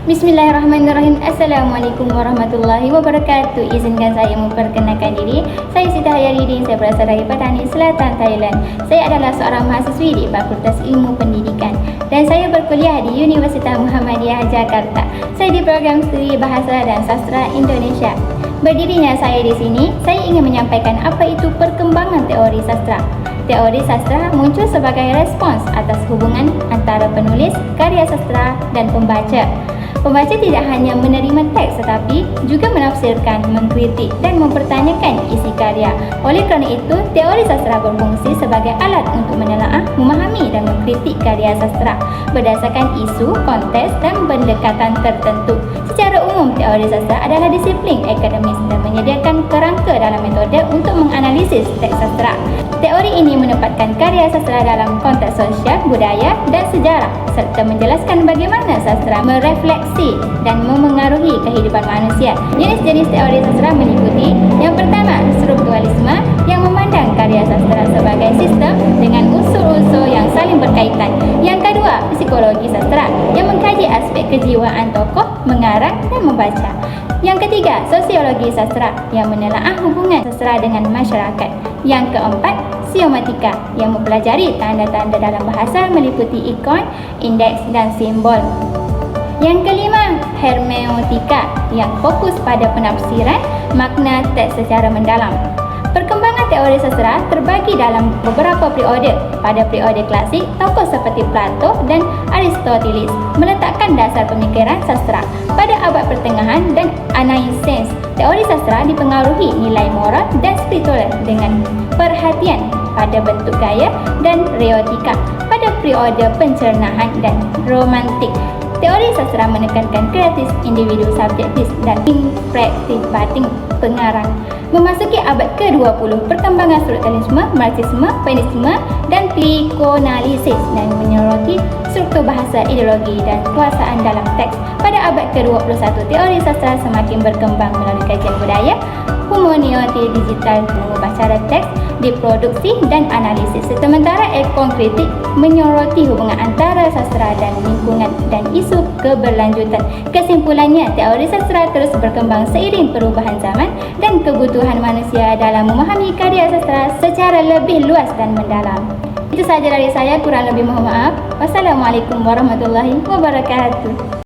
Bismillahirrahmanirrahim. Assalamualaikum warahmatullahi wabarakatuh. Izinkan saya memperkenalkan diri. Saya Siti Hayaridin. Saya berasal dari Patani Selatan, Thailand. Saya adalah seorang mahasiswi di Fakultas Ilmu Pendidikan dan saya berkuliah di Universitas Muhammadiyah Jakarta. Saya di program studi Bahasa dan Sastra Indonesia. Berdirinya saya di sini, saya ingin menyampaikan apa itu perkembangan teori sastra. Teori sastra muncul sebagai respons atas hubungan antara penulis, karya sastra dan pembaca. Pembaca tidak hanya menerima teks tetapi juga menafsirkan, mengkritik dan mempertanyakan isi karya. Oleh kerana itu, teori sastra berfungsi sebagai alat untuk menelaah, memahami dan mengkritik karya sastra berdasarkan isu, konteks dan pendekatan tertentu. Secara umum, teori sastra adalah disiplin akademis dan menyediakan kerangka dalam metode untuk menganalisis teks sastra. Teori ini menempatkan karya sastra dalam konteks sosial, budaya dan sejarah serta menjelaskan bagaimana sastra merefleksi dan memengaruhi kehidupan manusia. Jenis-jenis teori sastra meliputi: yang pertama, strukturalisme yang memandang karya sastra sebagai sistem dengan unsur-unsur yang saling berkaitan. Yang kedua, psikologi sastra yang mengkaji aspek kejiwaan tokoh, mengarang dan membaca. Yang ketiga, sosiologi sastra yang menelaah hubungan sastra dengan masyarakat. Yang keempat, semiotika yang mempelajari tanda-tanda dalam bahasa meliputi ikon, indeks dan simbol. Yang kelima, hermeneutika yang fokus pada penafsiran makna teks secara mendalam. Perkembangan teori sastra terbagi dalam beberapa periode. Pada periode klasik, tokoh seperti Plato dan Aristoteles meletakkan dasar pemikiran sastra. Pada abad pertengahan dan Renaissance, teori sastra dipengaruhi nilai moral dan spiritual dengan perhatian pada bentuk gaya dan reotika. Pada periode pencernaan dan romantik, teori sastra menekankan kreatif individu subjektif dan imperatif batin pengarang. Memasuki abad ke-20, perkembangan strukturalisme, marxisme, feminisme dan psikoanalisis dan menyoroti struktur bahasa, ideologi dan kuasaan dalam teks. Pada abad ke-21, teori sastra semakin berkembang melalui kajian budaya, homoeotik digital, mengubah cara teks diproduksi dan analisis. Sementara ekon kritik menyoroti hubungan antara sastra dan lingkungan dan isu keberlanjutan. Kesimpulannya, teori sastra terus berkembang seiring perubahan zaman dan kebutuhan manusia dalam memahami karya sastra secara lebih luas dan mendalam. Itu sahaja dari saya, kurang lebih mohon maaf. Wassalamualaikum warahmatullahi wabarakatuh.